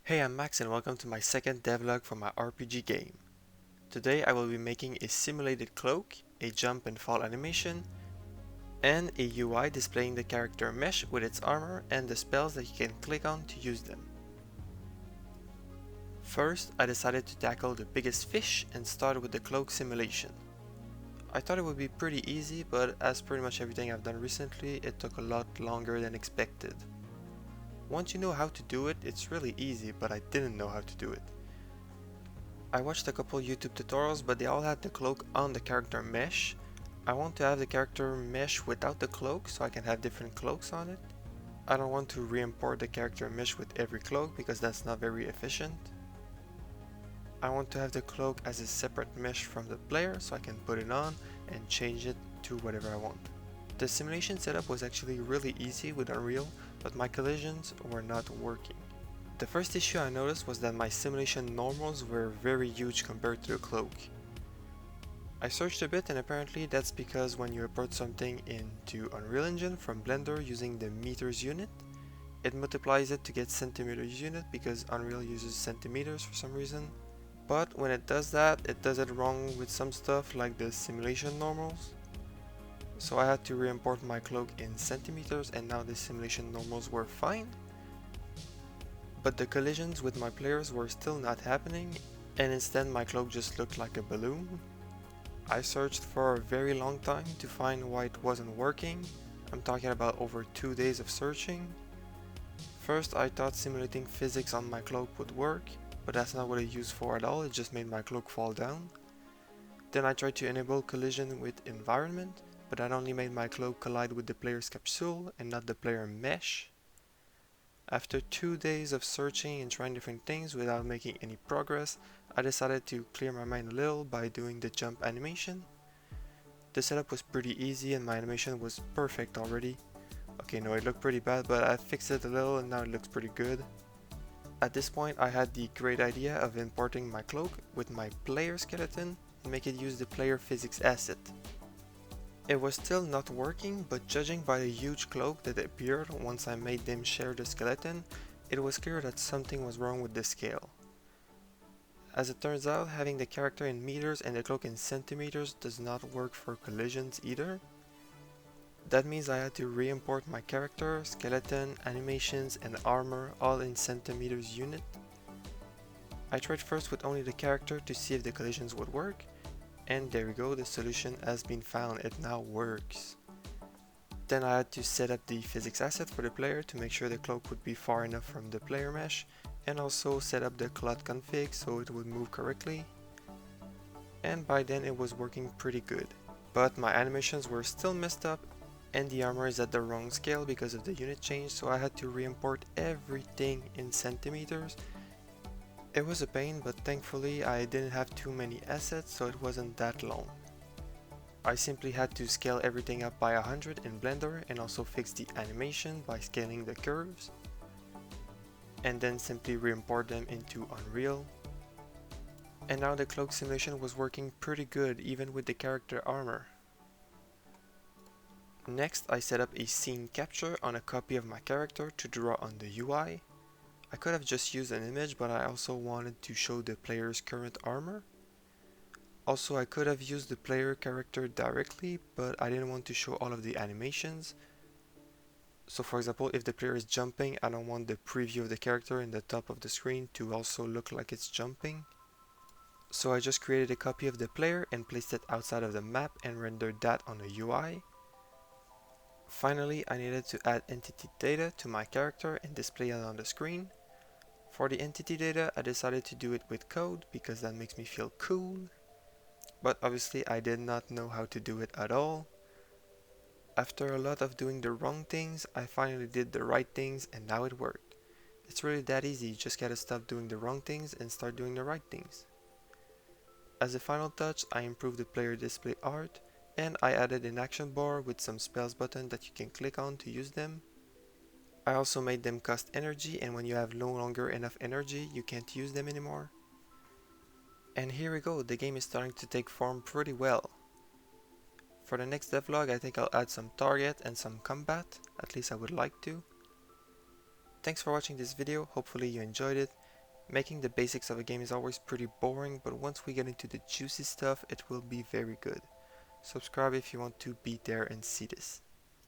Hey, I'm Max and welcome to my second devlog for my RPG game. Today I will be making a simulated cloak, a jump and fall animation, and a UI displaying the character mesh with its armor and the spells that you can click on to use them. First, I decided to tackle the biggest fish and started with the Cloak Simulation. I thought it would be pretty easy, but as pretty much everything I've done recently, it took a lot longer than expected. Once you know how to do it, it's really easy, but I didn't know how to do it. I watched a couple YouTube tutorials, but they all had the cloak on the character mesh. I want to have the character mesh without the cloak so I can have different cloaks on it. I don't want to re-import the character mesh with every cloak because that's not very efficient. I want to have the cloak as a separate mesh from the player so I can put it on and change it to whatever I want. The simulation setup was actually really easy with Unreal, but my collisions were not working. The first issue I noticed was that my simulation normals were very huge compared to the cloak. I searched a bit and apparently that's because when you import something into Unreal Engine from Blender using the meters unit, it multiplies it to get centimeters unit because Unreal uses centimeters for some reason. But when it does that, it does it wrong with some stuff like the simulation normals. So I had to re-import my cloak in centimeters and now the simulation normals were fine. But the collisions with my players were still not happening, and instead my cloak just looked like a balloon. I searched for a very long time to find why it wasn't working. I'm talking about over 2 days of searching. First I thought simulating physics on my cloak would work, but that's not what it used for at all, it just made my cloak fall down. Then I tried to enable collision with environment, but that only made my cloak collide with the player's capsule and not the player mesh. After 2 days of searching and trying different things without making any progress, I decided to clear my mind a little by doing the jump animation. The setup was pretty easy and my animation was perfect already. Okay, no, it looked pretty bad, but I fixed it a little and now it looks pretty good. At this point I had the great idea of importing my cloak with my player skeleton and make it use the player physics asset. It was still not working, but judging by the huge cloak that appeared once I made them share the skeleton, it was clear that something was wrong with the scale. As it turns out, having the character in meters and the cloak in centimeters does not work for collisions either. That means I had to re-import my character, skeleton, animations and armor all in centimeters unit. I tried first with only the character to see if the collisions would work. And there we go, the solution has been found, it now works. Then I had to set up the physics asset for the player to make sure the cloak would be far enough from the player mesh, and also set up the CLOT config so it would move correctly. And by then it was working pretty good. But my animations were still messed up, and the armor is at the wrong scale because of the unit change, so I had to re-import everything in centimeters. It was a pain, but thankfully I didn't have too many assets, so it wasn't that long. I simply had to scale everything up by 100 in Blender and also fix the animation by scaling the curves. And then simply re-import them into Unreal. And now the cloak simulation was working pretty good even with the character armor. Next I set up a scene capture on a copy of my character to draw on the UI. I could have just used an image, but I also wanted to show the player's current armor. Also, I could have used the player character directly, but I didn't want to show all of the animations. So for example, if the player is jumping, I don't want the preview of the character in the top of the screen to also look like it's jumping. So I just created a copy of the player and placed it outside of the map and rendered that on the UI. Finally, I needed to add entity data to my character and display it on the screen. For the entity data, I decided to do it with code because that makes me feel cool. But obviously I did not know how to do it at all. After a lot of doing the wrong things, I finally did the right things and now it worked. It's really that easy, you just gotta stop doing the wrong things and start doing the right things. As a final touch, I improved the player display art and I added an action bar with some spells button that you can click on to use them. I also made them cost energy, and when you have no longer enough energy, you can't use them anymore. And here we go, the game is starting to take form pretty well. For the next devlog, I think I'll add some target and some combat, at least I would like to. Thanks for watching this video, hopefully you enjoyed it, Making the basics of a game is always pretty boring, but once we get into the juicy stuff, it will be very good. Subscribe if you want to be there and see this.